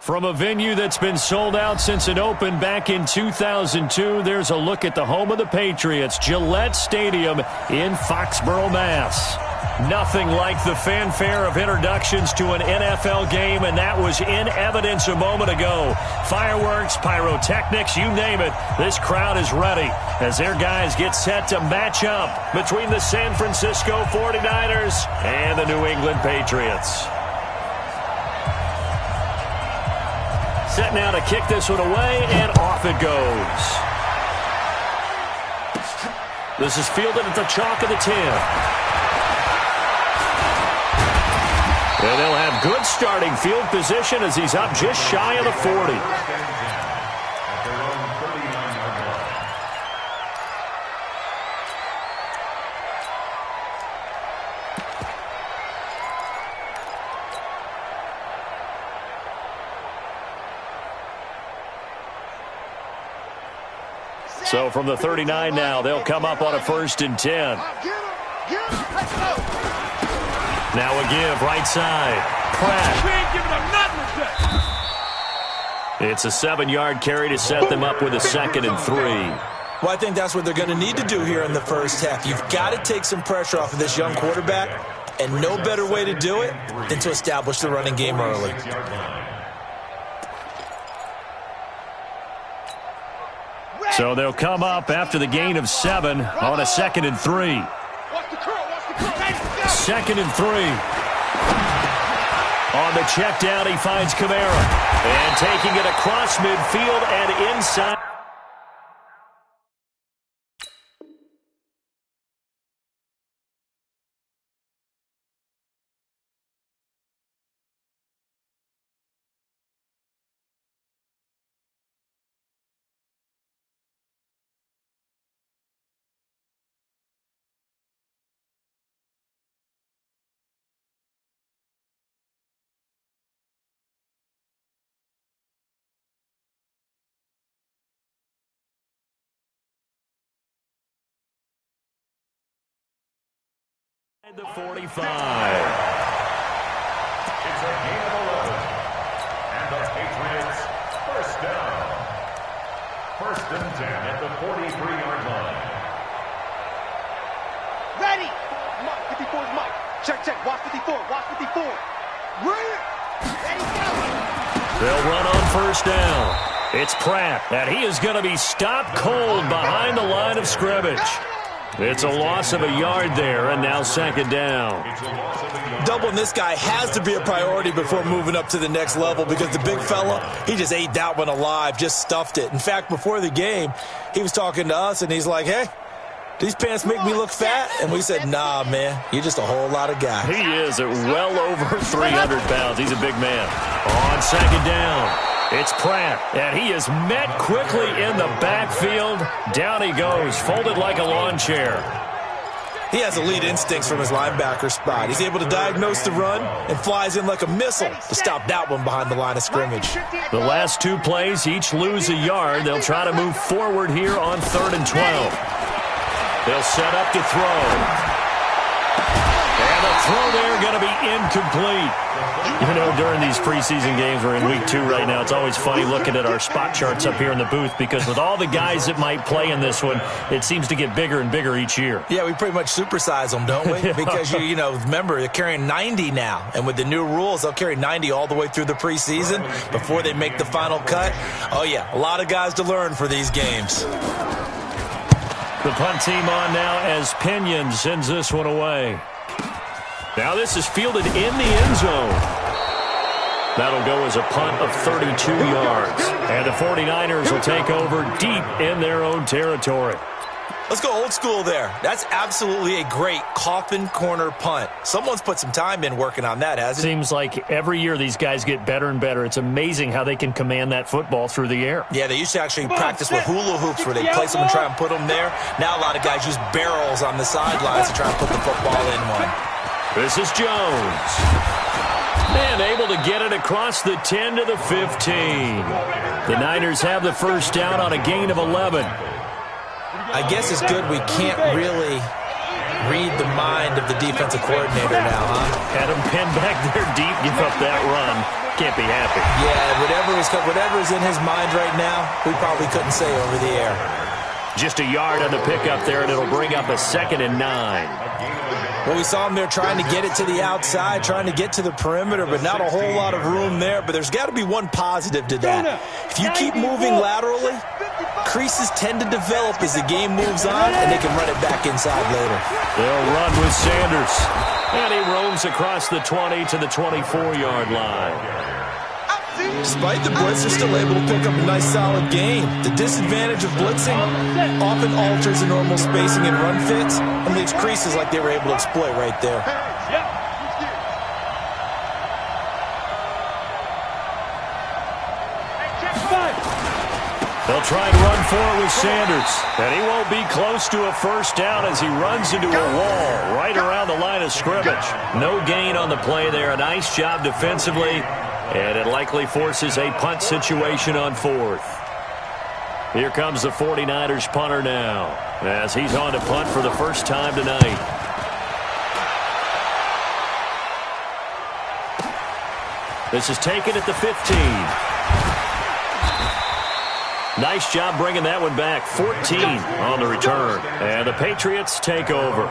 From a venue that's been sold out since it opened back in 2002, there's a look at the home of the Patriots, Gillette Stadium in Foxborough, Mass. Nothing like the fanfare of introductions to an NFL game, and that was in evidence a moment ago. Fireworks, pyrotechnics, you name it, this crowd is ready as their guys get set to match up between the San Francisco 49ers and the New England Patriots. Set now to kick this one away, and off it goes. This is fielded at the chalk of the 10. And they'll have good starting field position as he's up just shy of the 40. So from the 39 now, they'll come up on a 1st and 10. Now a give, right side. Pratt. It's a 7-yard carry to set them up with a 2nd and 3. Well, I think that's what they're going to need to do here in the first half. You've got to take some pressure off of this young quarterback, and no better way to do it than to establish the running game early. So they'll come up after the gain of 7 on a 2nd and 3. 2nd and 3. On the check down, he finds Kamara. And taking it across midfield and inside. The 45. It's a gain of 11. And the Patriots first down. 1st and 10 at the 43-yard line. Ready. Mike, 54 is Mike. Check. Watch 54. Watch 54. Ready, go. They'll run on 1st down. It's Pratt, and he is going to be stopped cold behind the line of scrimmage. It's a loss of a yard there, and now 2nd down. Doubling this guy has to be a priority before moving up to the next level because the big fella, he just ate that one alive, just stuffed it. In fact, before the game, he was talking to us, and he's like, hey, these pants make me look fat? And we said, nah, man, you're just a whole lot of guy. He is at well over 300 pounds. He's a big man. On 2nd down. It's Pratt, and he is met quickly in the backfield. Down he goes, folded like a lawn chair. He has elite instincts from his linebacker spot. He's able to diagnose the run and flies in like a missile to stop that one behind the line of scrimmage. The last 2 plays, each lose a yard. They'll try to move forward here on 3rd and 12. They'll set up to throw. And the throw there going to be incomplete. You know, during these preseason games, we're in week 2 right now, it's always funny looking at our spot charts up here in the booth because with all the guys that might play in this one, it seems to get bigger and bigger each year. Yeah, we pretty much supersize them, don't we? Yeah. Because, you know, remember, they're carrying 90 now. And with the new rules, they'll carry 90 all the way through the preseason before they make the final cut. Oh, yeah, a lot of guys to learn for these games. The punt team on now as Pinion sends this one away. Now this is fielded in the end zone. That'll go as a punt of 32 yards. And the 49ers will take over deep in their own territory. Let's go old school there. That's absolutely a great coffin corner punt. Someone's put some time in working on that, hasn't it? Seems like every year these guys get better and better. It's amazing how they can command that football through the air. Yeah, they used to actually practice with hula hoops where they place them and try and put them there. Now a lot of guys use barrels on the sidelines to try and put the football in one. This is Jones. And able to get it across the 10 to the 15. The Niners have the first down on a gain of 11. I guess it's good we can't really Read the mind of the defensive coordinator now, huh? Had him pinned back there deep, give up that run. Can't be happy. Yeah, whatever's in his mind right now, we probably couldn't say over the air. Just a yard on the pickup there, and it'll bring up a 2nd and 9. Well, we saw him there trying to get it to the outside, trying to get to the perimeter, but not a whole lot of room there. But there's got to be one positive to that. If you keep moving laterally, creases tend to develop as the game moves on, and they can run it back inside later. They'll run with Sanders. And he roams across the 20 to the 24-yard line. Despite the blitz, they're still able to pick up a nice, solid gain. The disadvantage of blitzing often alters the normal spacing and run fits and leaves creases like they were able to exploit right there. They'll try and run for it with Sanders. And he won't be close to a first down as he runs into a wall right around the line of scrimmage. No gain on the play there. A nice job defensively. And it likely forces a punt situation on 4th. Here comes the 49ers punter now, as he's on to punt for the first time tonight. This is taken at the 15. Nice job bringing that one back. 14 on the return. And the Patriots take over.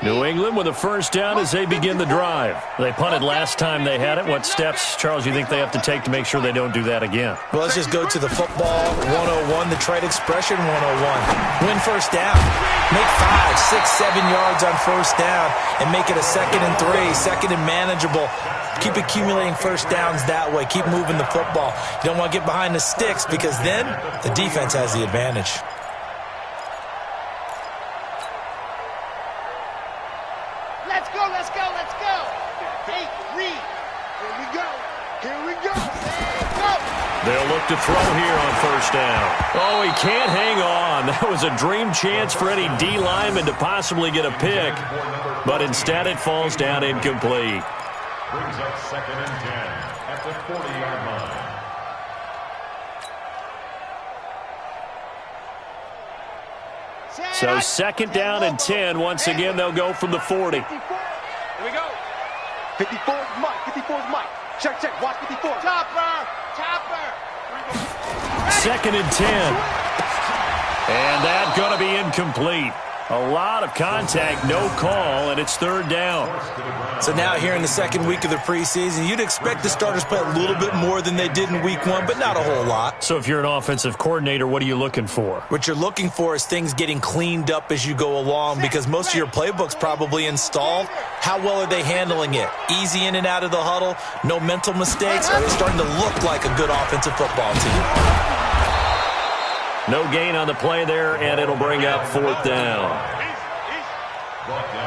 New England with a first down as they begin the drive. They punted last time they had it. What steps, Charles, you think they have to take to make sure they don't do that again? Well, let's just go to the football 101, the trade expression 101. Win first down. Make 5, 6, 7 yards on first down and make it a 2nd and 3, 2nd and manageable. Keep accumulating first downs that way. Keep moving the football. You don't want to get behind the sticks because then the defense has the advantage. They'll look to throw here on first down. Oh, he can't hang on. That was a dream chance for any D lineman to possibly get a pick, but instead it falls down incomplete. Brings up 2nd and 10 at the 40-yard line. So 2nd down and 10. Once again, they'll go from the 40. Here we go. 54 is Mike. 54 is Mike. Check, check. Watch 54. Chopper. 2nd and 10. And that's going to be incomplete. A lot of contact, no call, and it's 3rd down. So now here in the 2nd week of the preseason, you'd expect the starters play a little bit more than they did in week 1, but not a whole lot. So if you're an offensive coordinator, what are you looking for? What you're looking for is things getting cleaned up as you go along because most of your playbook's probably installed. How well are they handling it? Easy in and out of the huddle, no mental mistakes? Are they starting to look like a good offensive football team? No gain on the play there, and it'll bring up 4th down.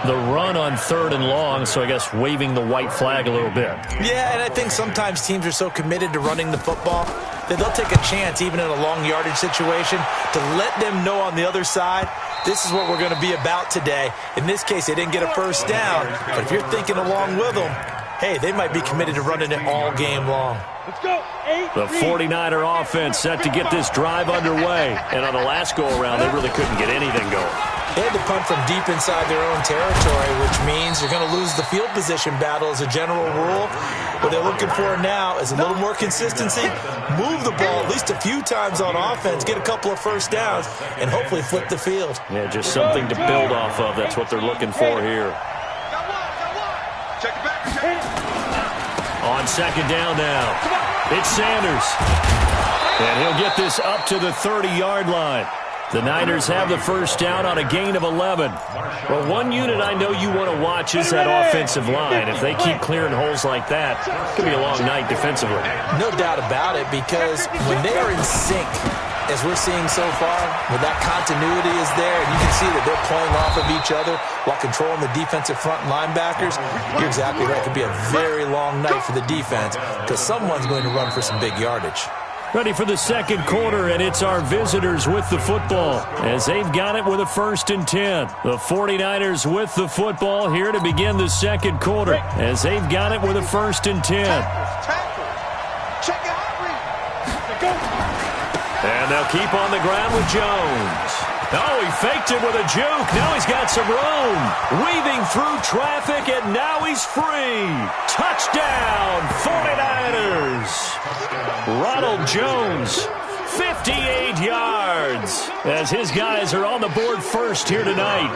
The run on 3rd and long, so I guess waving the white flag a little bit. Yeah, and I think sometimes teams are so committed to running the football that they'll take a chance, even in a long yardage situation, to let them know on the other side, this is what we're going to be about today. In this case, they didn't get a first down, but if you're thinking along with them, hey, they might be committed to running it all game long. Let's go. The 49er offense set to get this drive underway. And on the last go-around, they really couldn't get anything going. They had to punt from deep inside their own territory, which means you're going to lose the field position battle as a general rule. What they're looking for now is a little more consistency, move the ball at least a few times on offense, get a couple of first downs, and hopefully flip the field. Yeah, just something to build off of. That's what they're looking for here. Check it back. On 2nd down now. It's Sanders. And he'll get this up to the 30-yard line. The Niners have the first down on a gain of 11. Well, one unit I know you want to watch is that offensive line. If they keep clearing holes like that, it could be a long night defensively. No doubt about it, because when they are in sync, as we're seeing so far, when that continuity is there, and you can see that they're playing off of each other while controlling the defensive front linebackers, you're exactly right. It could be a very long night for the defense because someone's going to run for some big yardage. Ready for the second quarter, and it's our visitors with the football as they've got it with a 1st and 10. The 49ers with the football here to begin the second quarter as they've got it with a 1st and 10. Check it out. And they'll keep on the ground with Jones. Oh, he faked it with a juke. Now he's got some room. Weaving through traffic, and now he's free. Touchdown, 49ers. Ronald Jones, 58 yards, as his guys are on the board first here tonight.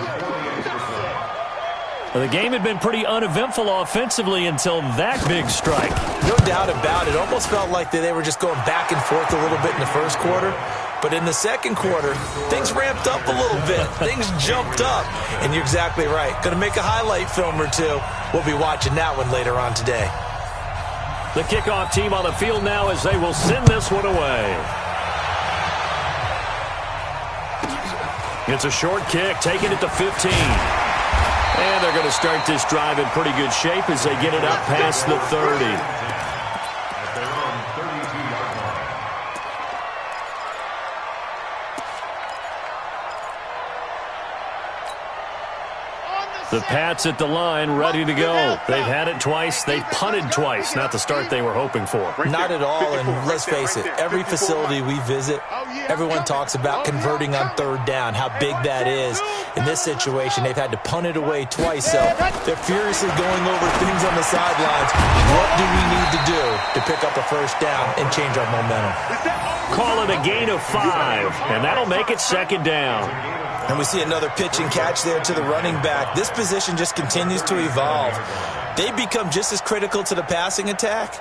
The game had been pretty uneventful offensively until that big strike. No doubt about it. Almost felt like they were just going back and forth a little bit in the first quarter. But in the second quarter, things ramped up a little bit. Things jumped up. And you're exactly right. Going to make a highlight film or two. We'll be watching that one later on today. The kickoff team on the field now as they will send this one away. It's a short kick, taking it to 15. And they're going to start this drive in pretty good shape as they get it up past the 30. The Pats at the line, ready to go. They've had it twice. They've punted twice. Not the start they were hoping for. Not at all, and let's face it, every facility we visit, everyone talks about converting on 3rd down, how big that is. In this situation, they've had to punt it away twice, so they're furiously going over things on the sidelines. What do we need to do to pick up a 1st down and change our momentum? Call it a gain of 5, and that'll make it 2nd down. And we see another pitch and catch there to the running back. This position just continues to evolve. They become just as critical to the passing attack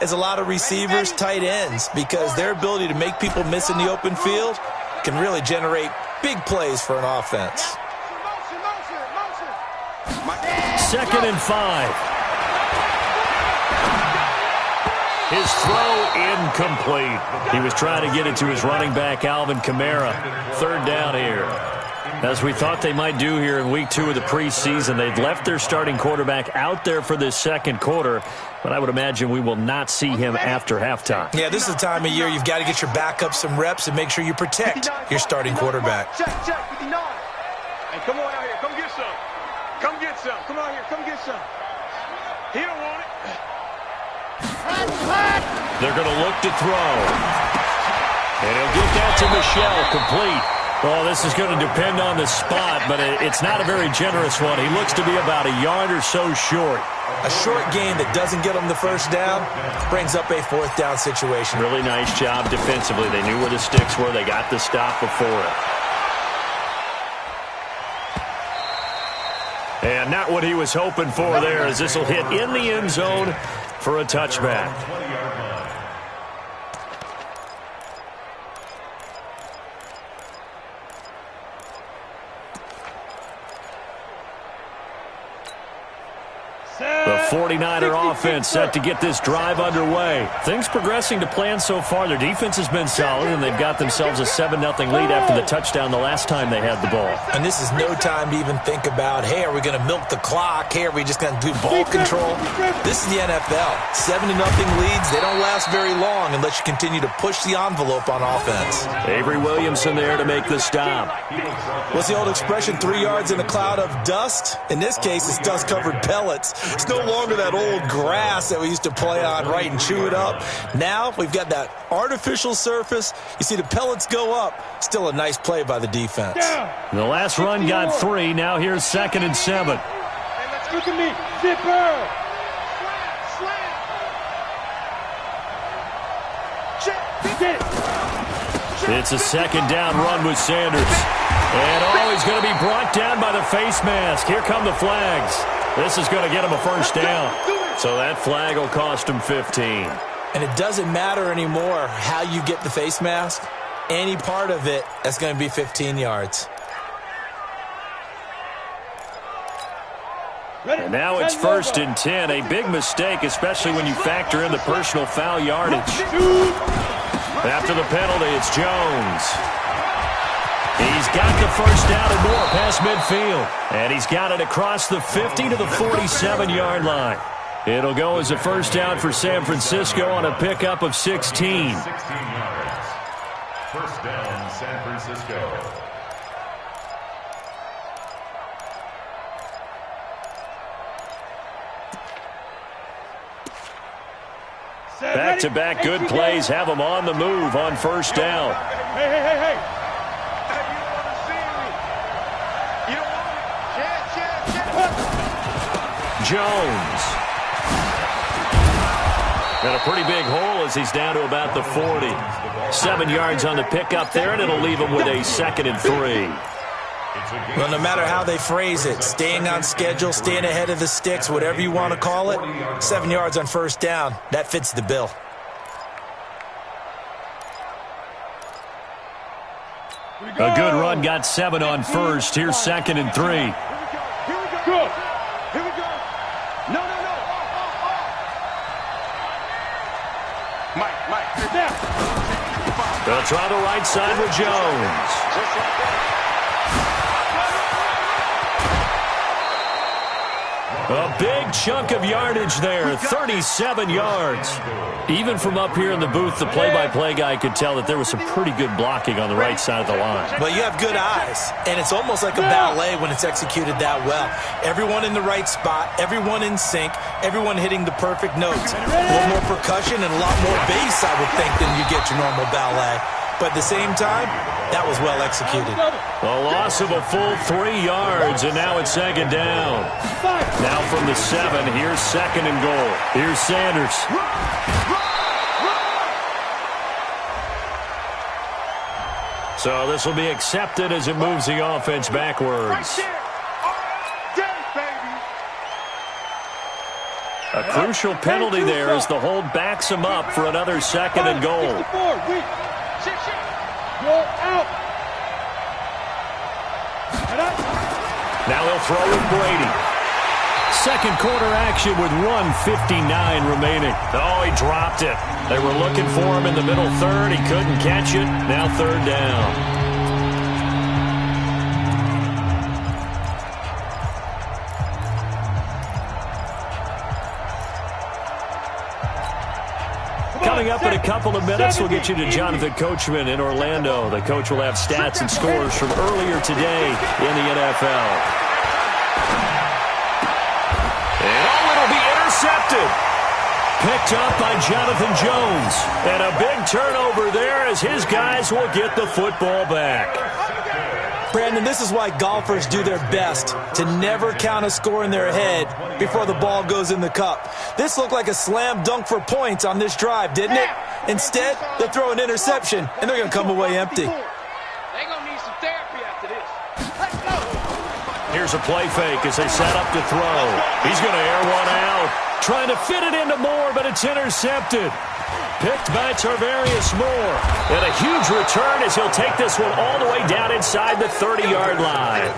as a lot of receivers, tight ends, because their ability to make people miss in the open field can really generate big plays for an offense. 2nd and 5. His throw incomplete. He was trying to get it to his running back, Alvin Kamara. 3rd down here. As we thought they might do here in week 2 of the preseason, they'd left their starting quarterback out there for this second quarter, but I would imagine we will not see him after halftime. Yeah, this is the time of year you've got to get your backup some reps and make sure you protect your starting quarterback. Check, 59. Hey, come on out here. Come get some. Come get some. Come out here. Come get some. He don't want it. They're going to look to throw. And he'll get that to Michelle, complete. Well, this is going to depend on the spot, but it's not a very generous one. He looks to be about a yard or so short. A short gain that doesn't get them the 1st down brings up a 4th down situation. Really nice job defensively. They knew where the sticks were. They got the stop before it. And not what he was hoping for there, as this will hit in the end zone for a touchback. The 49er offense set to get this drive underway. Things progressing to plan so far. Their defense has been solid, and they've got themselves a 7-0 lead after the touchdown the last time they had the ball. And this is no time to even think about, hey, are we going to milk the clock? Hey, are we just going to do ball control? This is the NFL. 7-0 leads, they don't last very long unless you continue to push the envelope on offense. Avery Williamson there to make the stop. What's the old expression, 3 yards in a cloud of dust? In this case, it's dust-covered pellets. It's no longer that old grass that we used to play on, right, and chew it up. Now we've got that artificial surface. You see the pellets go up. Still a nice play by the defense. The last run got 3. Now here's 2nd and 7. Hey, let's look at me. Zipper. Slam. It's a 2nd down run with Sanders. And he's going to be brought down by the face mask. Here come the flags. This is going to get him a 1st down. So that flag will cost him 15. And it doesn't matter anymore how you get the face mask. Any part of it, that's going to be 15 yards. And now it's 1st and 10. A big mistake, especially when you factor in the personal foul yardage. After the penalty, it's Jones. He's got the 1st down and more past midfield. And he's got it across the 50 to the 47-yard line. It'll go as a first down for San Francisco on a pickup of 16. 16 yards. First down, San Francisco. Back-to-back good plays have them on the move on first down. Hey. You don't want to see me. You don't want it. Jones. And a pretty big hole as he's down to about the 40. 7 yards on the pickup there, and it'll leave him with a 2nd and 3. Well, no matter how they phrase it, staying on schedule, staying ahead of the sticks, whatever you want to call it, 7 yards on first down, that fits the bill. A good run got 7 on first. Here's 2nd and 3. Here we go. No. Mike. Now. They'll try the right side with Jones. Just like that. A big chunk of yardage there, 37 yards. Even from up here in the booth, the play-by-play guy could tell that there was some pretty good blocking on the right side of the line. But you have good eyes, and it's almost like a ballet when it's executed that well. Everyone in the right spot, everyone in sync, everyone hitting the perfect notes. A little more percussion and a lot more bass, I would think, than you get your normal ballet. But at the same time, that was well executed. A loss of a full 3 yards, and now it's 2nd down. Now from the 7, here's 2nd and goal. Here's Sanders. So this will be accepted as it moves the offense backwards. A crucial penalty there as the hold backs him up for another 2nd and goal. Now they'll throw with Brady. Second quarter action with 1:59 remaining. Oh, he dropped it. They were looking for him in the middle third. He couldn't catch it. Now 3rd down. Coming up in a couple of minutes, we'll get you to Jonathan Coachman in Orlando. The coach will have stats and scores from earlier today in the NFL. And it'll be intercepted. Picked up by Jonathan Jones. And a big turnover there as his guys will get the football back. Brandon, this is why golfers do their best to never count a score in their head before the ball goes in the cup. This looked like a slam dunk for points on this drive, didn't it? Instead, they throw an interception, and they're going to come away empty. They're going to need some therapy after this. Here's a play fake as they set up to throw. He's going to air one out. Trying to fit it into Moore, but it's intercepted. Picked by Tarvarius Moore. And a huge return as he'll take this one all the way down inside the 30-yard line.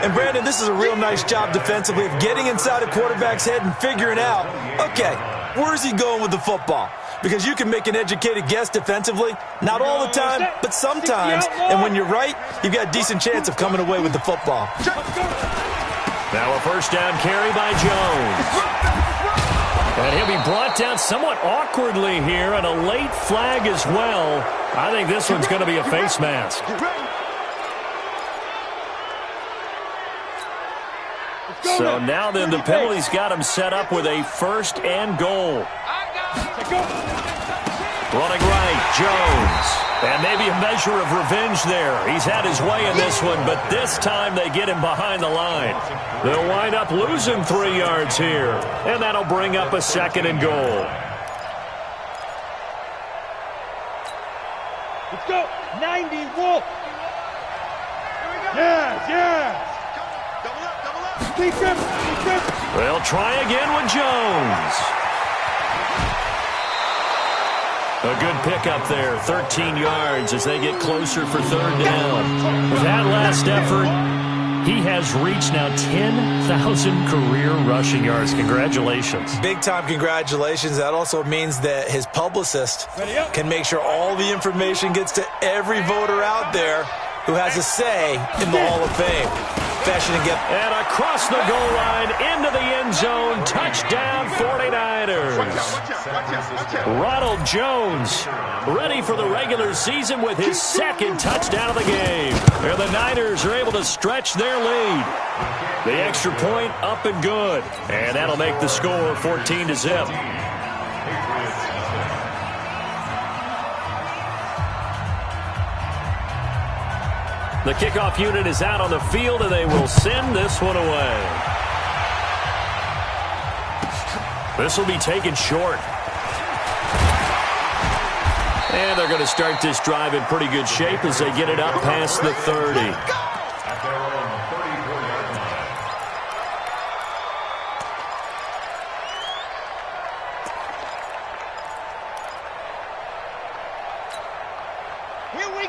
And, Brandon, this is a real nice job defensively of getting inside a quarterback's head and figuring out, okay, where's he going with the football? Because you can make an educated guess defensively. Not all the time, but sometimes. And when you're right, you've got a decent chance of coming away with the football. Now a first down carry by Jones. And he'll be brought down somewhat awkwardly here, and a late flag as well. I think this one's going to be a face mask. So now then the penalty's got him set up with a 1st and goal. Running right, Jones. And maybe a measure of revenge there. He's had his way in this one, but this time they get him behind the line. They'll wind up losing 3 yards here, and that'll bring up a 2nd and goal. Let's go. 90, Wolf. Yes. Double up. They'll try again with Jones. A good pickup there, 13 yards as they get closer for 3rd down. With that last effort, he has reached now 10,000 career rushing yards. Congratulations. Big-time congratulations. That also means that his publicist can make sure all the information gets to every voter out there who has a say in the Hall of Fame. profession and get... And across the goal line, into the end zone, touchdown 49ers. Ronald Jones ready for the regular season with his second touchdown of the game. And the Niners are able to stretch their lead. The extra point up and good. And that'll make the score 14-0. The kickoff unit is out on the field, and they will send this one away. This will be taken short. And they're going to start this drive in pretty good shape as they get it up past the 30.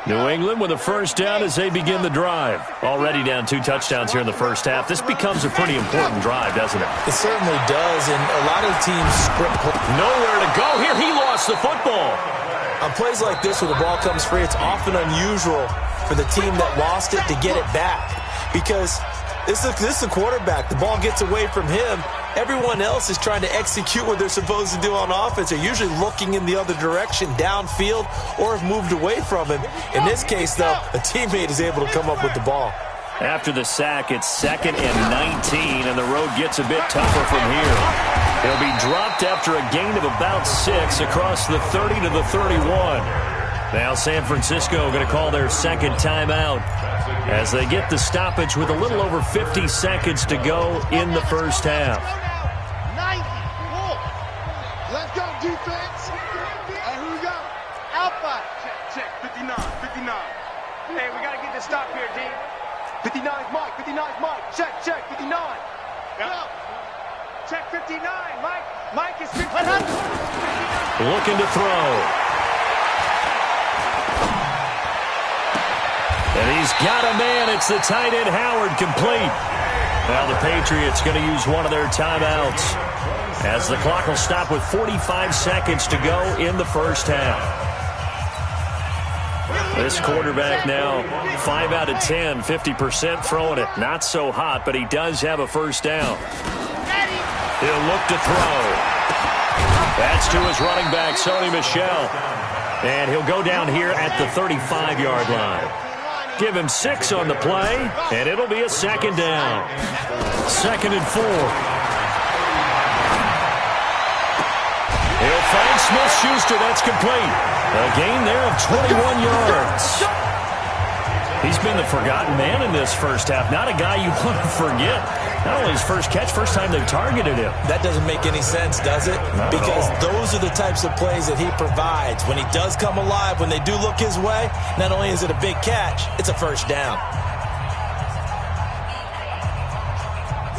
New England with a first down as they begin the drive. Already down 2 touchdowns here in the first half. This becomes a pretty important drive, doesn't it? It certainly does, and a lot of teams script. Nowhere to go here. He lost the football. On plays like this where the ball comes free, it's often unusual for the team that lost it to get it back. Because this is the quarterback. The ball gets away from him. Everyone else is trying to execute what they're supposed to do on offense. They're usually looking in the other direction, downfield, or have moved away from him. In this case, though, a teammate is able to come up with the ball. After the sack, it's 2nd and 19, and the road gets a bit tougher from here. He'll be dropped after a gain of about 6 across the 30 to the 31. Now San Francisco going to call their second timeout as they get the stoppage with a little over 50 seconds to go in the first half. 90. Let's go, defense. And who we got? Alpha. Check, 59. Hey, we got to get this stop here, D. 59 is Mike. 59 is Mike. Check, 59. Go. Check 59, Mike. Mike is 59. Looking to throw. And he's got a man. It's the tight end, Howard, complete. Now the Patriots going to use one of their timeouts as the clock will stop with 45 seconds to go in the first half. This quarterback now 5 out of 10, 50% throwing it. Not so hot, but he does have a first down. He'll look to throw. That's to his running back, Sony Michel. And he'll go down here at the 35-yard line. Give him 6 on the play, and it'll be a second down. 2nd and 4. He'll find Smith-Schuster. That's complete. A gain there of 21 yards. He's been the forgotten man in this first half. Not a guy you want to forget. Not only his first catch, first time they've targeted him. That doesn't make any sense, does it? Because those are the types of plays that he provides. When he does come alive, when they do look his way, not only is it a big catch, it's a first down.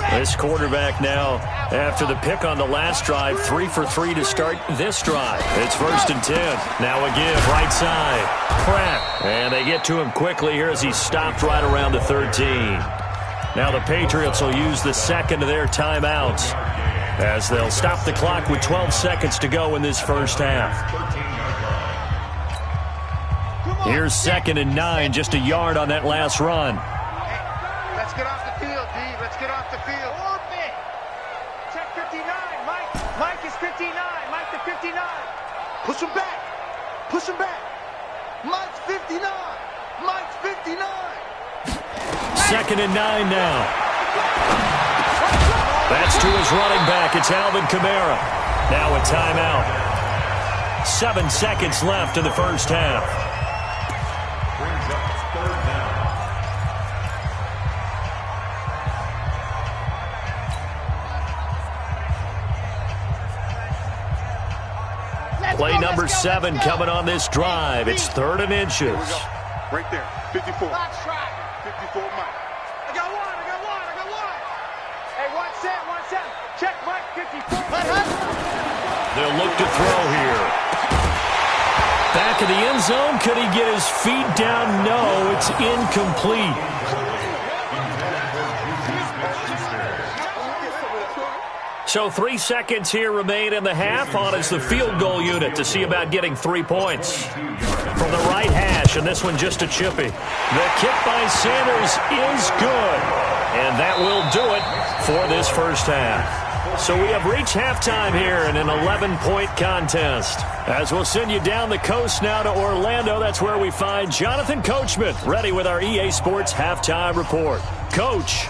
This quarterback now, after the pick on the last drive, 3 for 3 to start this drive. It's 1st and 10. Now a give, right side. Pratt. And they get to him quickly here as he's stopped right around the 13. Now the Patriots will use the second of their timeouts as they'll stop the clock with 12 seconds to go in this first half. Here's 2nd and 9, just a yard on that last run. Let's get off the field, D. Let's get off the field. Check 59, Mike. Mike is 59. Mike to 59. Push him back. Push him back. Mike's 59. Mike's 59. 2nd and 9 now. That's to his running back. It's Alvin Kamara. Now a timeout. 7 seconds left in the first half. Brings up 3rd down. Play number 7 coming on this drive. It's 3rd and inches. Right there. 54. 54, Mike. I got one. Hey, 1-7. Check Mike 54. They'll look to throw here. Back of the end zone. Could he get his feet down? No, it's incomplete. So 3 seconds here remain in the half. On is the field goal unit to see about getting 3 points. From the right hash, and this one just a chippy. The kick by Sanders is good. that will do it for this first half. So we have reached halftime here in an 11-point contest. As we'll send you down the coast now to Orlando, that's where we find Jonathan Coachman, ready with our EA Sports halftime report. Coach.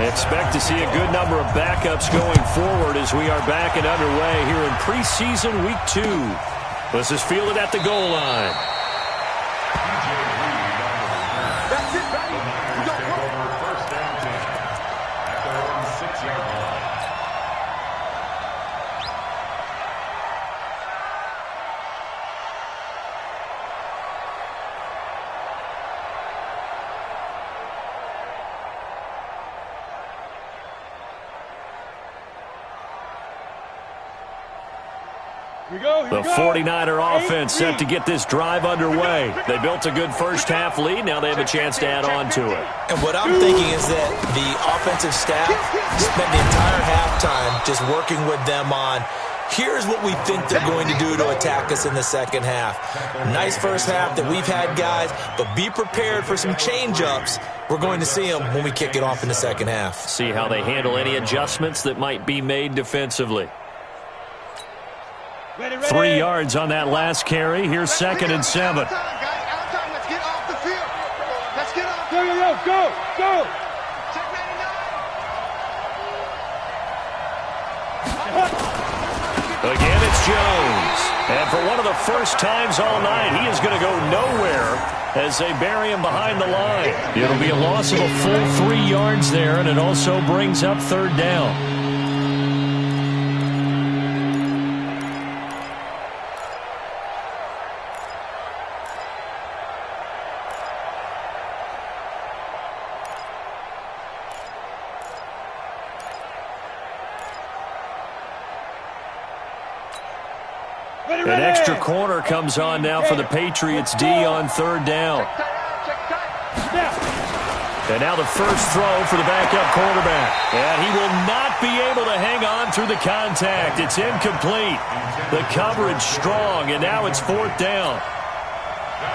Expect to see a good number of backups going forward as we are back and underway here in preseason week 2. This is fielded at the goal line. That's it, baby. We got one. First down 10 at their own 6-yard line. The 49er offense set to get this drive underway. They built a good first half lead. Now they have a chance to add on to it. And what I'm thinking is that the offensive staff spent the entire halftime just working with them on, here's what we think they're going to do to attack us in the second half. Nice first half that we've had, guys, but be prepared for some change-ups. We're going to see them when we kick it off in the second half. See how they handle any adjustments that might be made defensively. 3 yards on that last carry. Here's 2nd and 7. Let's get off the field. Let's get off. Go. Check 99. Again, it's Jones. And for one of the first times all night, he is going to go nowhere as they bury him behind the line. It'll be a loss of a full 3 yards there, and it also brings up 3rd down. An extra corner comes on now for the Patriots D on 3rd down. And now the first throw for the backup quarterback. And he will not be able to hang on through the contact. It's incomplete. The coverage strong, and now it's 4th down.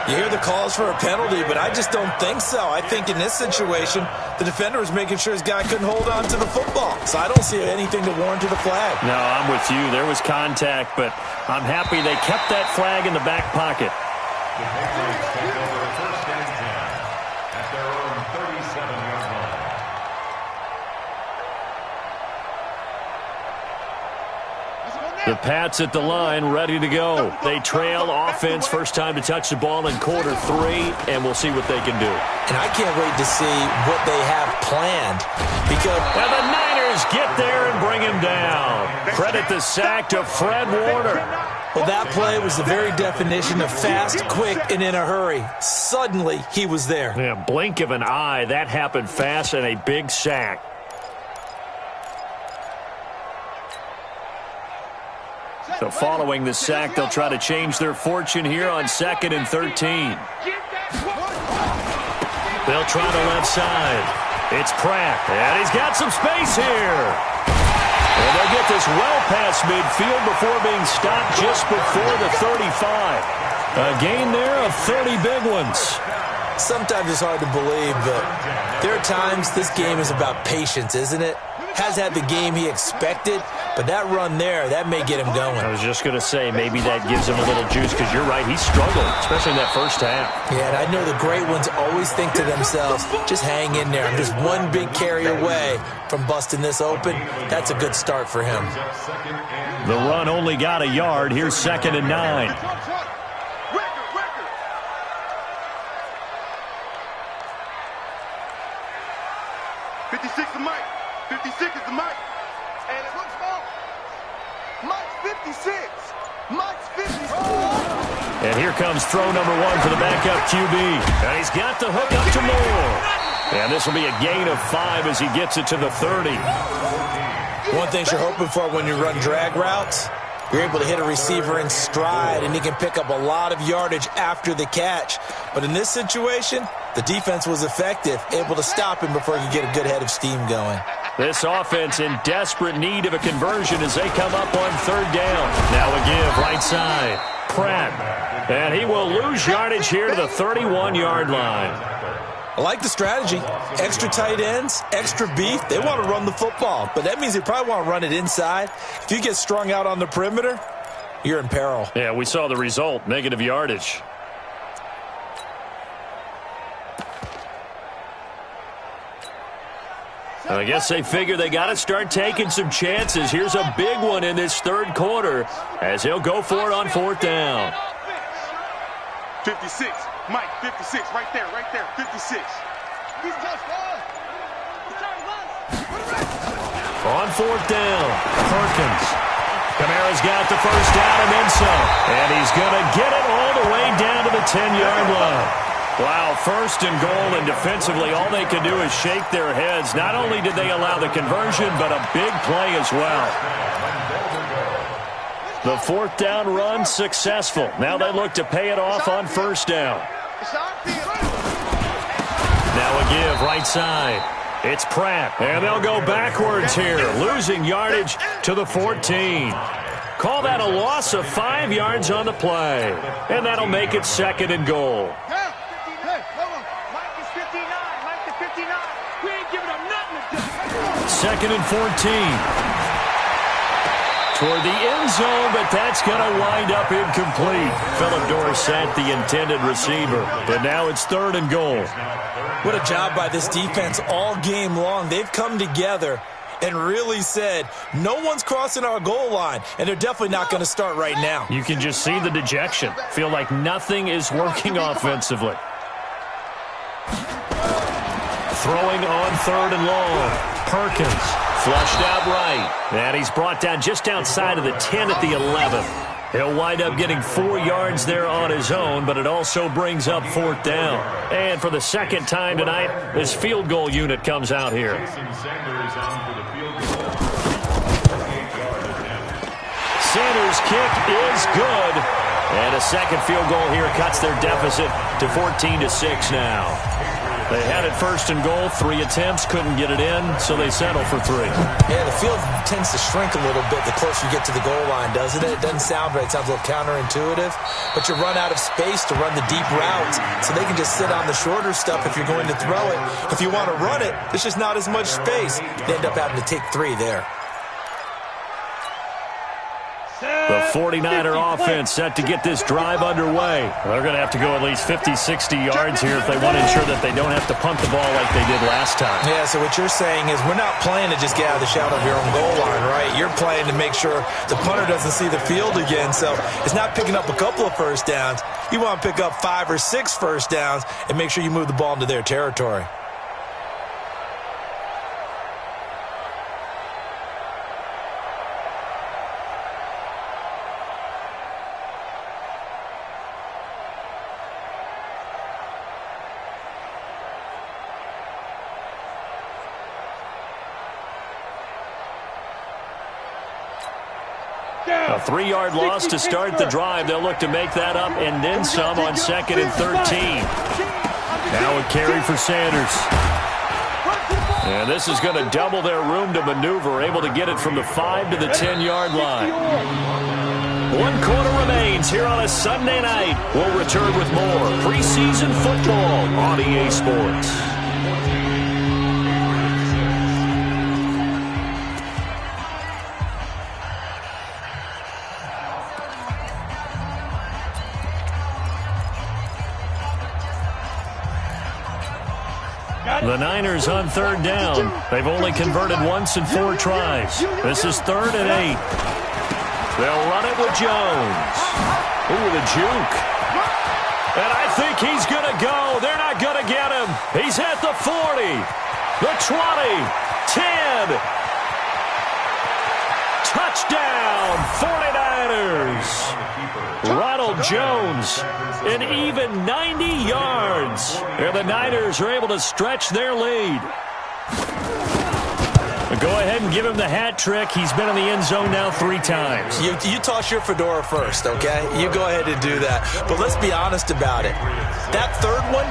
You hear the calls for a penalty, but I just don't think so. I think in this situation, the defender was making sure his guy couldn't hold on to the football. So I don't see anything to warrant the flag. No, I'm with you. There was contact, but I'm happy they kept that flag in the back pocket. The Patriots take over first and 10 at their own 37-yard line. The Pats at the line, ready to go. They trail offense, first time to touch the ball in quarter 3, and we'll see what they can do. And I can't wait to see what they have planned. Because And the Niners get there and bring him down. Credit the sack to Fred Warner. well, that play was the very definition of fast, quick, and in a hurry. Suddenly, he was there. Yeah, blink of an eye, that happened fast, and a big sack. So following the sack, they'll try to change their fortune here on 2nd and 13. They'll try the left side. It's Pratt, and he's got some space here. And they'll get this well past midfield before being stopped just before the 35. A gain there of 30 big ones. Sometimes it's hard to believe, but there are times this game is about patience, isn't it? Has had the game he expected, but that run there, that may get him going. I was just going to say, maybe that gives him a little juice, because you're right, he struggled, especially in that first half. Yeah, and I know the great ones always think to themselves, just hang in there. I'm just one big carry away from busting this open. That's a good start for him. The run only got a yard. Here's 2nd and 9. 56 is Mike. 56 is the Mike. And it looks off. Mike's 56. Mike's 56. And here comes throw number 1 for the backup QB. And he's got the hook up to Moore. And this will be a gain of 5 as he gets it to the 30. One thing you're hoping for when you run drag routes, you're able to hit a receiver in stride, and he can pick up a lot of yardage after the catch. But in this situation, the defense was effective, able to stop him before he could get a good head of steam going. This offense in desperate need of a conversion as they come up on 3rd down. Now a give give, right side. Pratt. And he will lose yardage here to the 31-yard line. I like the strategy. Extra tight ends, extra beef. They want to run the football, but that means they probably want to run it inside. If you get strung out on the perimeter, you're in peril. Yeah, we saw the result, negative yardage. I guess they figure they got to start taking some chances. Here's a big one in this third quarter as he'll go for it on fourth down. 56. Mike, 56. Right there, 56. On fourth down, Perkins. Kamara's got the first down and then some. And he's going to get it all the way down to the 10-yard line. Wow, first and goal, and defensively all they can do is shake their heads. Not only did they allow the conversion, but a big play as well. The fourth down run successful. Now they look to pay it off on first down. Now a give, right side. It's Pratt, and they'll go backwards here, losing yardage to the 14. Call that a loss of 5 yards on the play, and that'll make it second and goal. Second and 14. Toward the end zone, but that's going to wind up incomplete. Phillip Dorsett, the intended receiver. But now it's third and goal. What a job by this defense all game long. They've come together and really said, no one's crossing our goal line, and they're definitely not going to start right now. You can just see the dejection. Feel like nothing is working offensively. Throwing on third and long. Perkins flushed out right. And he's brought down just outside of the 10 at the 11. He'll wind up getting 4 yards there on his own, but it also brings up fourth down. And for the second time tonight, this field goal unit comes out here. Sanders' kick is good. And a second field goal here cuts their deficit to 14-6 now. They had it first and goal, 3 attempts, couldn't get it in, so they settle for 3. Yeah, the field tends to shrink a little bit the closer you get to the goal line, doesn't it? It doesn't sound right. It sounds a little counterintuitive. But you run out of space to run the deep routes, so they can just sit on the shorter stuff if you're going to throw it. If you want to run it, there's just not as much space. They end up having to take 3 there. The 49er offense set to get this drive underway. They're going to have to go at least 50, 60 yards here if they want to ensure that they don't have to punt the ball like they did last time. Yeah, so what you're saying is we're not playing to just get out of the shadow of your own goal line, right? You're playing to make sure the punter doesn't see the field again. So it's not picking up a couple of first downs. You want to pick up 5 or 6 first downs and make sure you move the ball into their territory. A 3-yard loss to start the drive. They'll look to make that up and then some on second and 13. Now a carry for Sanders. And this is going to double their room to maneuver, able to get it from the 5 to the 10-yard line. 1 quarter remains here on a Sunday night. We'll return with more preseason football on EA Sports. The Niners on third down. They've only converted once in 4 tries. This is 3rd and 8. They'll run it with Jones. Ooh, the juke. And I think he's going to go. They're not going to get him. He's at the 40, the 20, 10. Touchdown, 49ers. Ronald Jones, an even 90 yards. And the Niners are able to stretch their lead. Go ahead and give him the hat trick. He's been in the end zone now 3 times. You toss your fedora first, okay? You go ahead and do that. But let's be honest about it. That third one,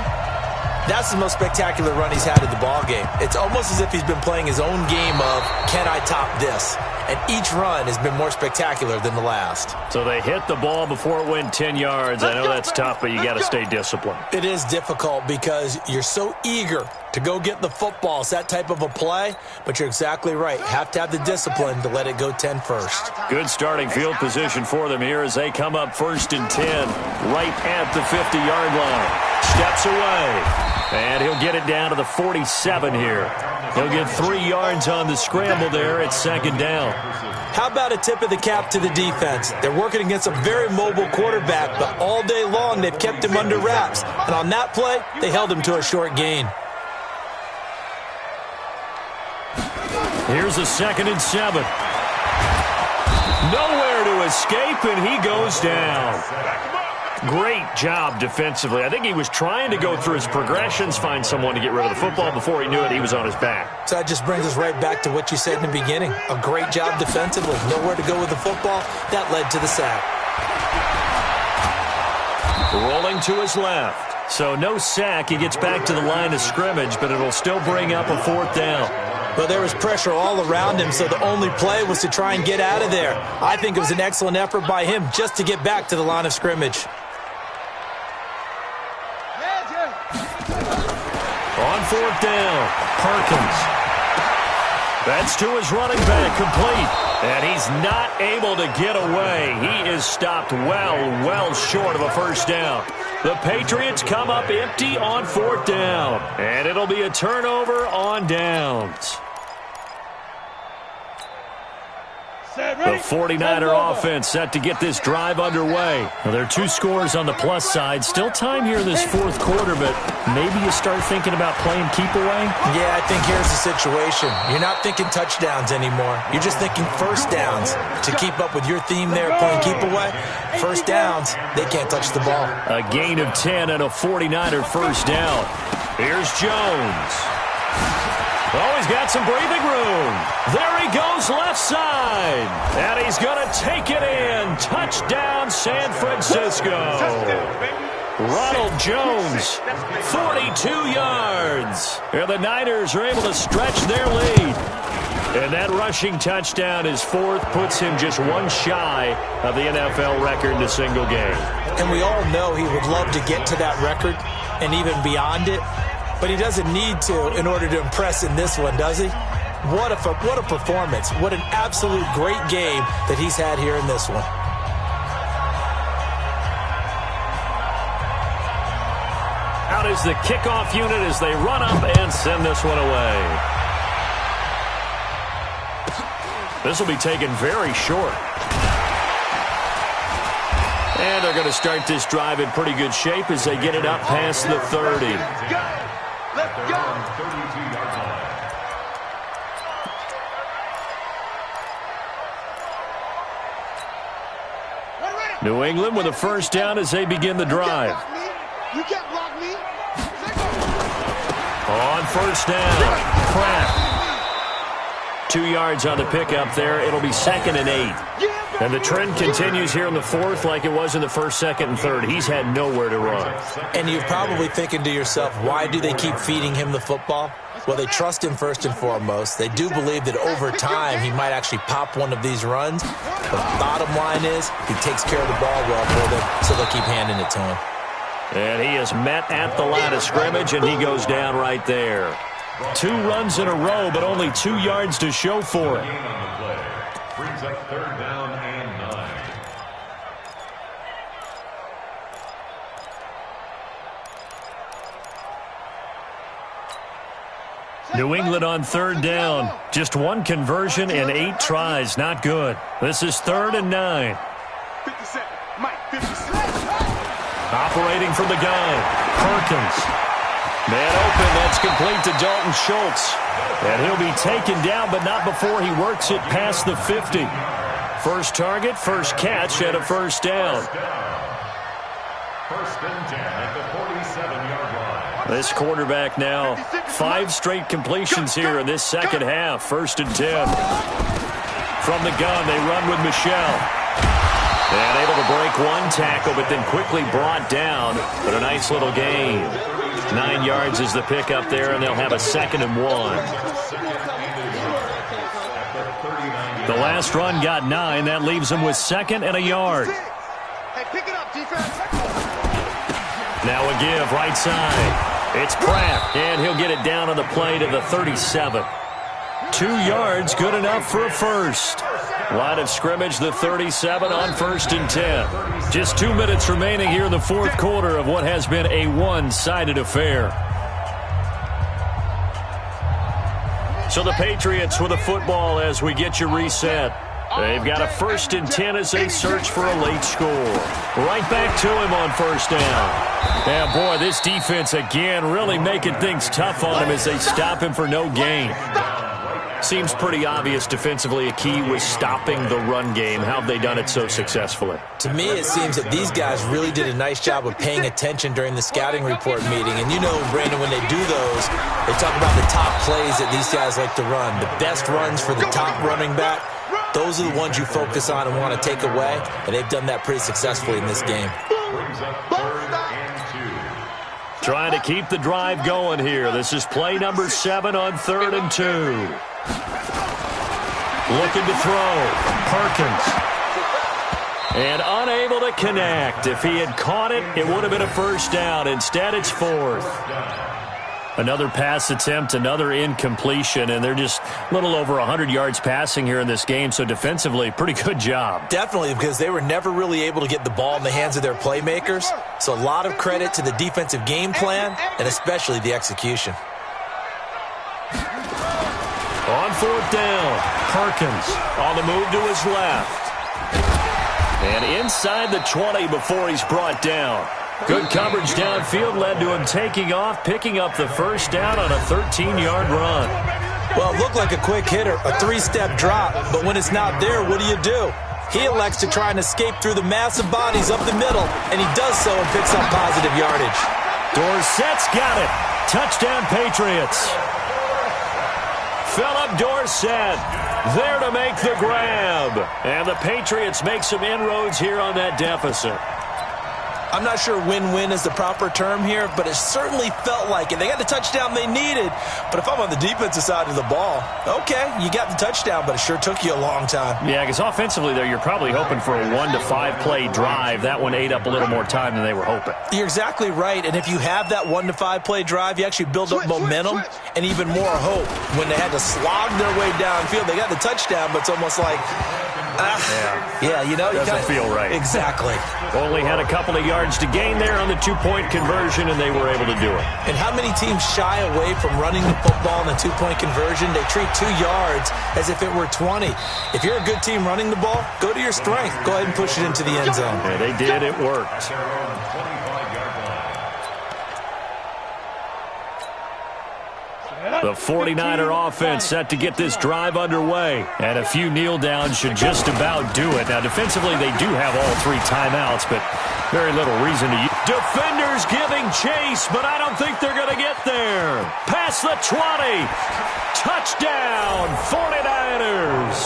that's the most spectacular run he's had in the ballgame. It's almost as if he's been playing his own game of, can I top this? and each run has been more spectacular than the last. So they hit the ball before it went 10 yards. I know that's tough, but you got to stay disciplined. It is difficult because you're so eager to go get the football. It's that type of a play, but you're exactly right. Have to have the discipline to let it go 10 first. Good starting field position for them here as they come up 1st and 10, right at the 50-yard line. Steps away, and he'll get it down to the 47 here. He'll get 3 yards on the scramble there at 2nd down. How about a tip of the cap to the defense? They're working against a very mobile quarterback, but all day long they've kept him under wraps. And on that play, they held him to a short gain. Here's a 2nd and 7. Nowhere to escape, and he goes down. Great job defensively. I think he was trying to go through his progressions, find someone to get rid of the football. Before he knew it, he was on his back. So that just brings us right back to what you said in the beginning. A great job defensively. Nowhere to go with the football. That led to the sack. Rolling to his left. So no sack. He gets back to the line of scrimmage, but it'll still bring up a 4th down. But there was pressure all around him, so the only play was to try and get out of there. I think it was an excellent effort by him just to get back to the line of scrimmage. On 4th down, Perkins. That's to his running back, complete. And he's not able to get away. He is stopped well short of a 1st down. The Patriots come up empty on 4th down. And it'll be a turnover on downs. The 49er offense set to get this drive underway. Well, there are 2 scores on the plus side. Still time here in this 4th quarter, but maybe you start thinking about playing keep away? Yeah, I think here's the situation. You're not thinking touchdowns anymore. You're just thinking 1st downs. To keep up with your theme there, playing keep away, 1st downs, they can't touch the ball. A gain of 10 and a 49er 1st down. Here's Jones. Oh, he's got some breathing room. There he goes left side. And he's going to take it in. Touchdown, San Francisco. Ronald Jones, 42 yards. And the Niners are able to stretch their lead. And that rushing touchdown is 4th, puts him just 1 shy of the NFL record in a single game. And we all know he would love to get to that record and even beyond it. But he doesn't need to in order to impress in this one, does he? What a performance. What an absolute great game that he's had here in this one. Out is the kickoff unit as they run up and send this one away. This will be taken very short. And they're going to start this drive in pretty good shape as they get it up past the 30. Let's go. 32-yard line. New England with a 1st down as they begin the drive. You can't block me. On 1st down, Pratt. 2 yards on the pickup there. It'll be 2nd and 8. And the trend continues here in the 4th like it was in the 1st, 2nd, and 3rd. He's had nowhere to run. And you're probably thinking to yourself, why do they keep feeding him the football? Well, they trust him first and foremost. They do believe that over time he might actually pop one of these runs. But the bottom line is he takes care of the ball well for them, so they'll keep handing it to him. And he is met at the line of scrimmage, and he goes down right there. 2 runs in a row, but only 2 yards to show for it. Brings up 3rd down and 9. New England on 3rd down. Just 1 conversion and 8 tries. Not good. This is 3rd and 9. 57. Mike, 57. Operating from the gun. Perkins. Man open. That's complete to Dalton Schultz. And he'll be taken down, but not before he works it past the 50. First target, 1st catch, and a 1st down. 1st and 10 at the 47-yard line. This quarterback now, 5 straight completions here in this 2nd half. 1st and 10. From the gun, they run with Michelle. And able to break 1 tackle, but then quickly brought down. But a nice little gain. 9 yards is the pickup there, and they'll have a 2nd and 1. At the 39-yard The last run got 9. That leaves them with 2nd and a yard. Hey, pick it up, defense. Now a give right side. It's Pratt, and he'll get it down on the play to the 37. 2 yards, good enough for a first. Line of scrimmage, the 37 on 1st and 10. Just 2 minutes remaining here in the 4th quarter of what has been a one-sided affair. So the Patriots with a football as we get you reset. They've got a 1st and 10 as they search for a late score. Right back to him on 1st down. And boy, this defense again really making things tough on him as they stop him for no gain. Seems pretty obvious defensively a key was stopping the run game. How have they done it so successfully? To me, it seems that these guys really did a nice job of paying attention during the scouting report meeting. And you know, Brandon, when they do those, they talk about the top plays that these guys like to run. The best runs for the top running back, those are the ones you focus on and want to take away. And they've done that pretty successfully in this game. Trying to keep the drive going here. This is play number 7 on 3rd and 2. Looking to throw. Perkins. And unable to connect. If he had caught it, it would have been a 1st down. Instead, it's 4th. Another pass attempt, another incompletion, and they're just a little over 100 yards passing here in this game, so defensively, pretty good job. Definitely, because they were never really able to get the ball in the hands of their playmakers. So a lot of credit to the defensive game plan, and especially the execution. On 4th down, Perkins on the move to his left. And inside the 20 before he's brought down. Good coverage downfield led to him taking off, picking up the 1st down on a 13-yard run. Well, it looked like a quick hitter, a 3-step drop, but when it's not there, what do? He elects to try and escape through the massive bodies up the middle, and he does so and picks up positive yardage. Dorsett's got it. Touchdown, Patriots. Philip Dorsett there to make the grab. And the Patriots make some inroads here on that deficit. I'm not sure win-win is the proper term here, but it certainly felt like it. They got the touchdown they needed, but if I'm on the defensive side of the ball, okay, you got the touchdown, but it sure took you a long time. Yeah, because offensively there, you're probably hoping for a 1 to 5 play drive. That one ate up a little more time than they were hoping. You're exactly right, and if you have that 1 to 5 play drive, you actually build up momentum and even more hope. When they had to slog their way downfield, they got the touchdown, but it's almost like, you know, doesn't feel right. Exactly. Only had a couple of yards to gain there on the 2-point conversion, and they were able to do it. And how many teams shy away from running the football in a 2-point conversion? They treat 2 yards as if it were 20. If you're a good team running the ball, go to your strength. Go ahead and push it into the end zone. Yeah, they did. It worked. The 49er offense set to get this drive underway. And a few kneel downs should just about do it. Now, defensively, they do have all 3 timeouts, but very little reason to use. Defenders giving chase, but I don't think they're going to get there. Past the 20. Touchdown, 49ers.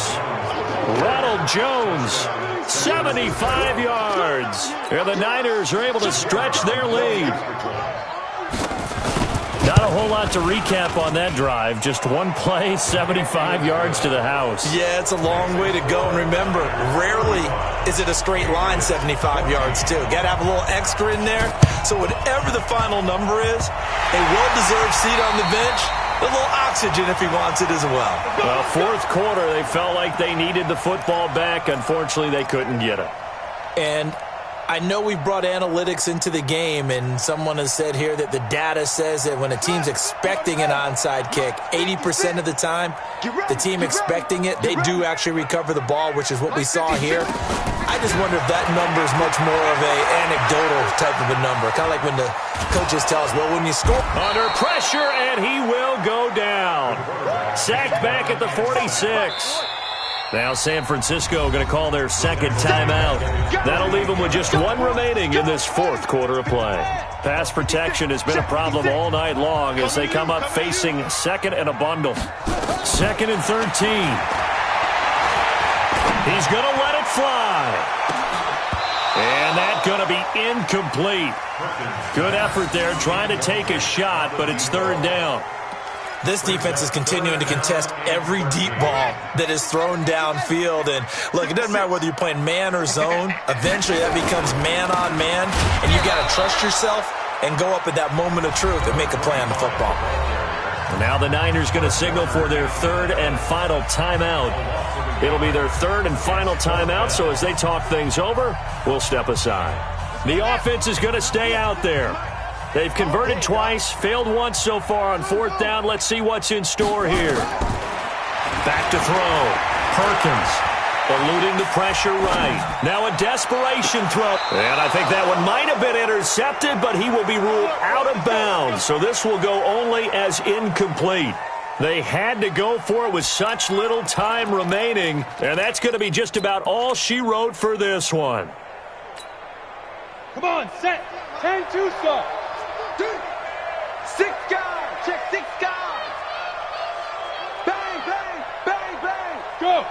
Ronald Jones, 75 yards. And the Niners are able to stretch their lead. Not a whole lot to recap on that drive. Just one play, 75 yards to the house. Yeah, it's a long way to go. And remember, rarely is it a straight line 75 yards, too. Got to have a little extra in there. So whatever the final number is, a well-deserved seat on the bench, a little oxygen if he wants it as well. Well, 4th quarter, they felt like they needed the football back. Unfortunately, they couldn't get it. And I know we brought analytics into the game, and someone has said here that the data says that when a team's expecting an onside kick, 80% of the time, the team expecting it, they do actually recover the ball, which is what we saw here. I just wonder if that number is much more of a anecdotal type of a number, kind of like when the coaches tell us, well, when you score. Under pressure, and he will go down. Sacked back at the 46. Now San Francisco going to call their 2nd timeout. That'll leave them with just 1 remaining in this 4th quarter of play. Pass protection has been a problem all night long as they come up facing 2nd and a bundle. 2nd and 13. He's going to let it fly. And that's going to be incomplete. Good effort there trying to take a shot, but it's 3rd down. This defense is continuing to contest every deep ball that is thrown downfield. And, look, it doesn't matter whether you're playing man or zone. Eventually, that becomes man-on-man, and you've got to trust yourself and go up at that moment of truth and make a play on the football. Now the Niners going to signal for their third and final timeout. It'll be their third and final timeout, so as they talk things over, we'll step aside. The offense is going to stay out there. They've converted twice, failed once so far on fourth down. Let's see what's in store here. Back to throw. Perkins eluding the pressure right. Now a desperation throw. And I think that one might have been intercepted, but he will be ruled out of bounds. So this will go only as incomplete. They had to go for it with such little time remaining, and that's going to be just about all she wrote for this one. Come on, set. 10-2 stop. 6 guys. Check 6 guys. Bang, bang, bang, bang. Go.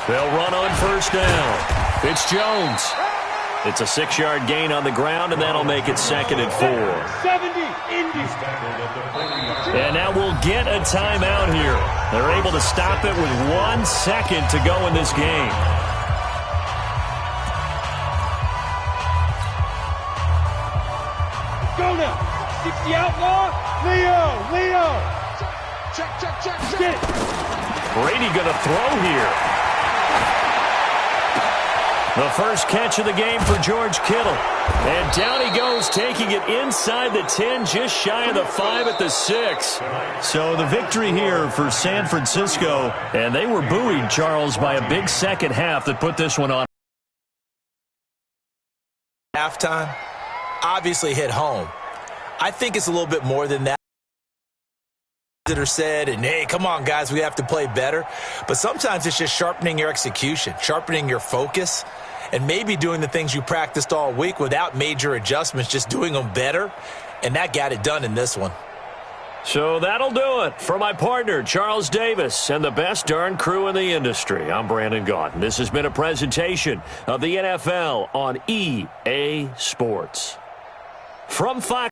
They'll run on first down. It's Jones. It's a 6-yard gain on the ground, and that'll make it 2nd and 4. 70, Indy. And now we'll get a timeout here. They're able to stop it with 1 second to go in this game. Go now. 60 outlaw. Leo. Check. Brady going to throw here. The first catch of the game for George Kittle. And down he goes, taking it inside the 10, just shy of the 5 at the 6. So the victory here for San Francisco. And they were buoyed, Charles, by a big second half that put this one on. Halftime obviously hit home. I think it's a little bit more than that. That are said, and hey, come on, guys, we have to play better. But sometimes it's just sharpening your execution, sharpening your focus, and maybe doing the things you practiced all week without major adjustments, just doing them better. And that got it done in this one. So that'll do it for my partner, Charles Davis, and the best darn crew in the industry. I'm Brandon Gaudin. This has been a presentation of the NFL on EA Sports. From Fox.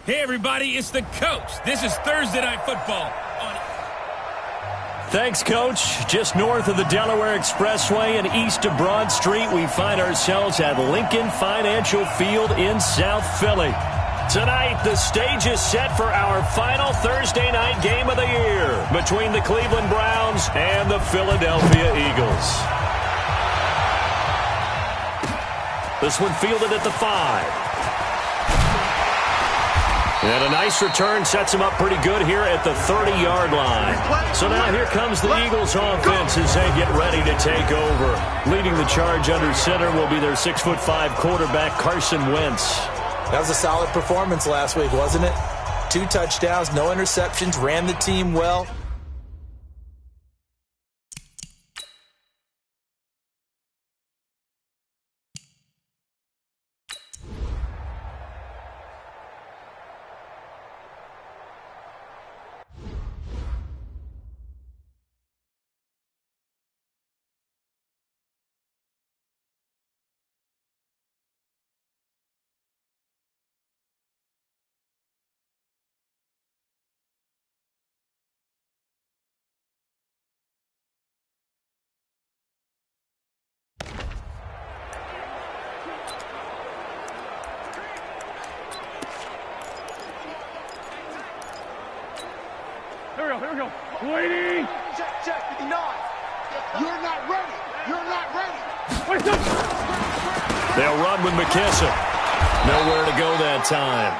Hey, everybody, it's the coach. This is Thursday Night Football. Thanks, Coach. Just north of the Delaware Expressway and east of Broad Street, we find ourselves at Lincoln Financial Field in South Philly. Tonight, the stage is set for our final Thursday night game of the year between the Cleveland Browns and the Philadelphia Eagles. This one fielded at the 5. And a nice return sets him up pretty good here at the 30-yard line. So now here comes the Eagles offense as they get ready to take over. Leading the charge under center will be their 6'5" quarterback, Carson Wentz. That was a solid performance last week, wasn't it? 2 touchdowns, no interceptions, ran the team well. Here we go. Waiting. Check, 59. You're not ready. You're not ready. They'll run with McKissick. Nowhere to go that time.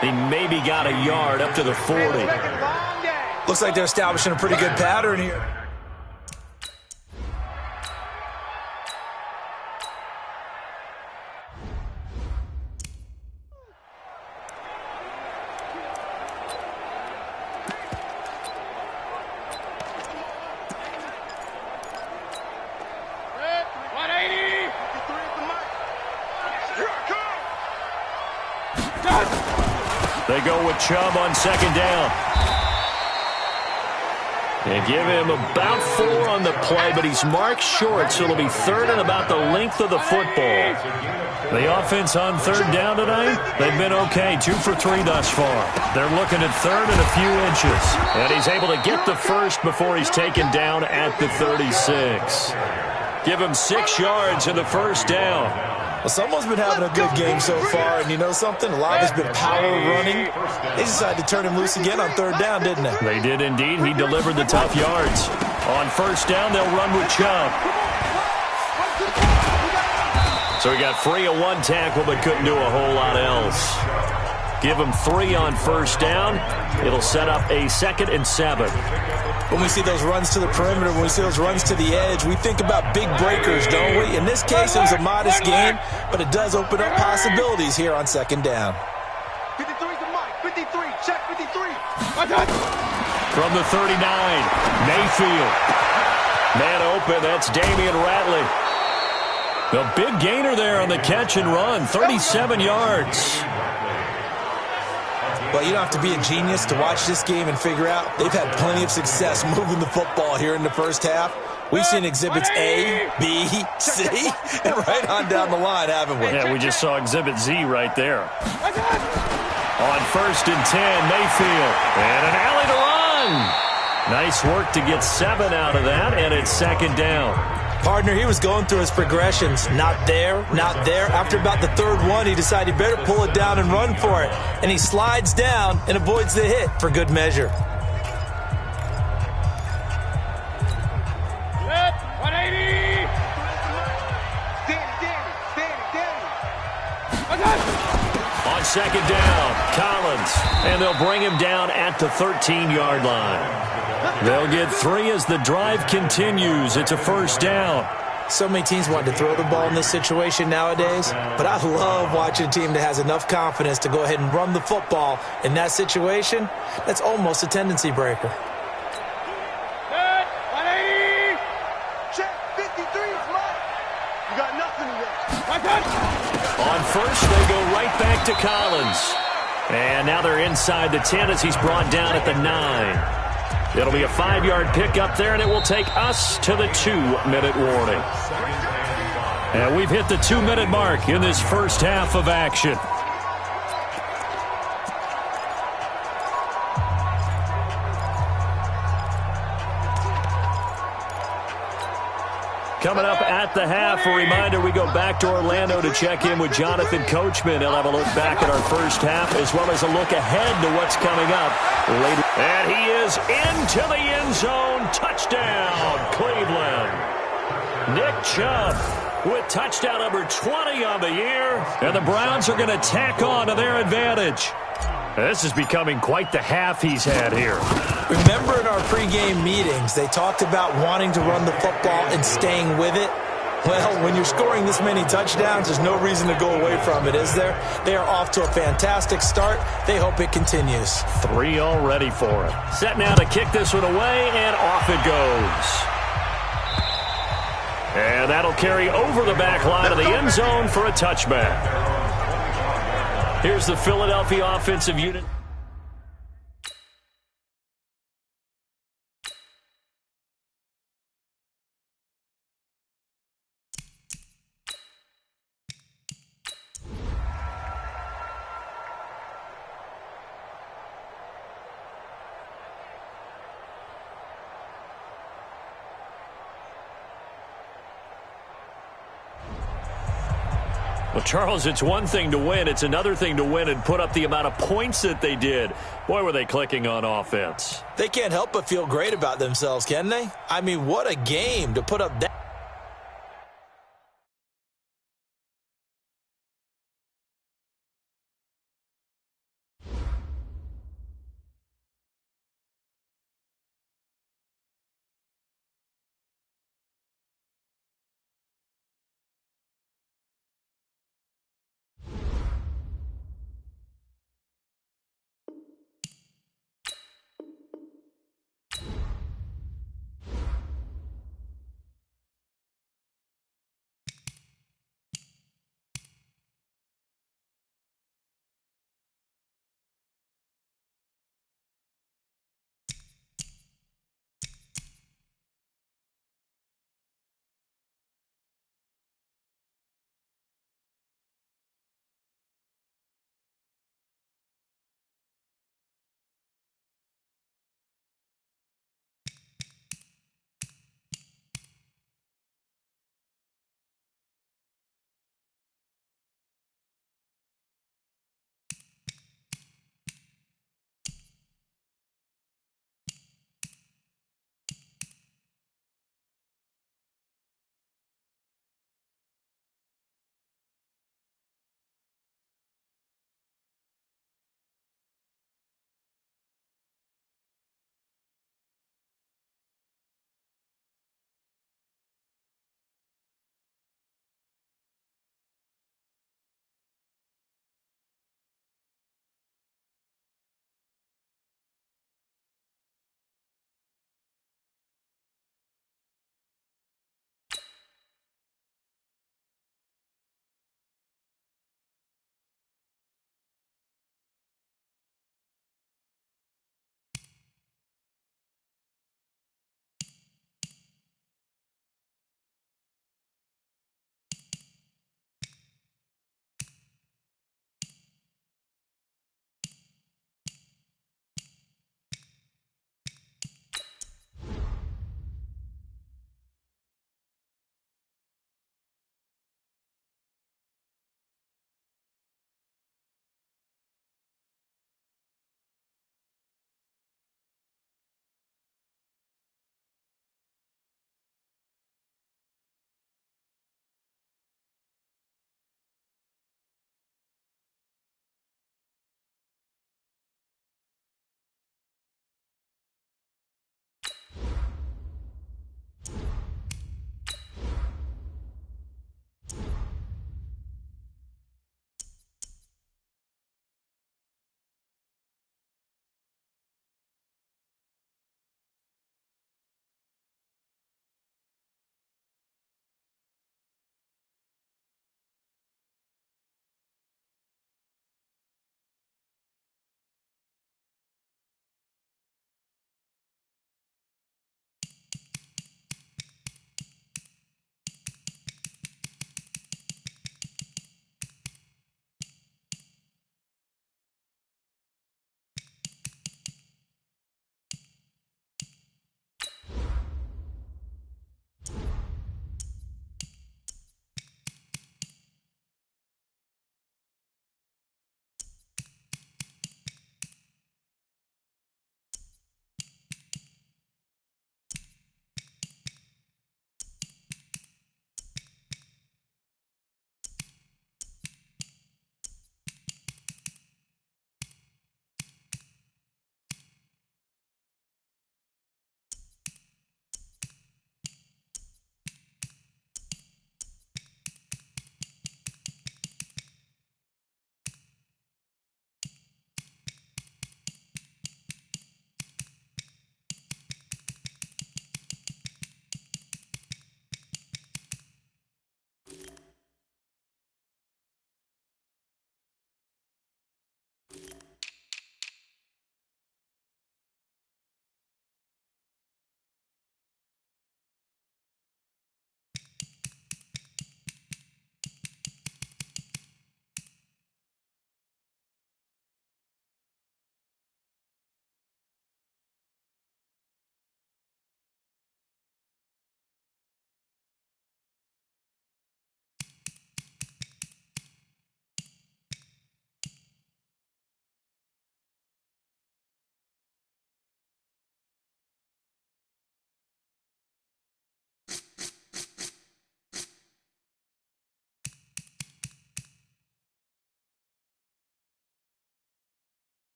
He maybe got a yard up to the 40. Looks like they're establishing a pretty good pattern here. They go with Chubb on second down. They give him about 4 on the play, but he's marked short, so it'll be third and about the length of the football. The offense on third down tonight, they've been okay, 2 for 3 thus far. They're looking at third and a few inches, and he's able to get the first before he's taken down at the 36. Give him 6 yards in the first down. Well, someone's been having a good game so far, and you know something? A lot has been power running. They decided to turn him loose again on third down, didn't they? They did indeed. He delivered the tough yards. On first down, they'll run with Chubb. So he got free of 1 tackle, but couldn't do a whole lot else. Give him 3 on first down. It'll set up a 2nd and 7. When we see those runs to the perimeter, when we see those runs to the edge, we think about big breakers, don't we? In this case, it was a modest game, but it does open up possibilities here on second down. 53 to Mike. 53. Check 53. From the 39, Mayfield. Man open, that's Damian Ratley. The big gainer there on the catch and run, 37 yards. Well, you don't have to be a genius to watch this game and figure out they've had plenty of success moving the football here in the first half. We've seen exhibits A, B, C, and right on down the line, haven't we? Yeah, we just saw exhibit Z right there. On first and 10, Mayfield. And an alley to run. Nice work to get 7 out of that, and it's second down. Partner, he was going through his progressions. Not there, not there. After about the third one, he decided he better pull it down and run for it. And he slides down and avoids the hit for good measure. 180. On second down, Collins. And they'll bring him down at the 13-yard line. They'll get 3 as the drive continues. It's a first down. So many teams want to throw the ball in this situation nowadays, but I love watching a team that has enough confidence to go ahead and run the football. In that situation, that's almost a tendency breaker. 180. Check 53 is Mike. You got nothing there. On first, they go right back to Collins. And now they're inside the 10 as he's brought down at the 9. It'll be a 5-yard pickup there, and it will take us to the 2-minute warning. And we've hit the 2-minute mark in this first half of action. Coming up at the half, a reminder, we go back to Orlando to check in with Jonathan Coachman. He'll have a look back at our first half as well as a look ahead to what's coming up later. And he is into the end zone. Touchdown, Cleveland. Nick Chubb with touchdown number 20 on the year. And the Browns are going to tack on to their advantage. This is becoming quite the half he's had here. Remember in our pregame meetings, they talked about wanting to run the football and staying with it? Well, when you're scoring this many touchdowns, there's no reason to go away from it, is there? They are off to a fantastic start. They hope it continues. 3 already for it. Set now to kick this one away, and off it goes. And that'll carry over the back line of the end zone for a touchback. Here's the Philadelphia offensive unit. Well, Charles, it's one thing to win. It's another thing to win and put up the amount of points that they did. Boy, were they clicking on offense. They can't help but feel great about themselves, can they? I mean, what a game to put up that.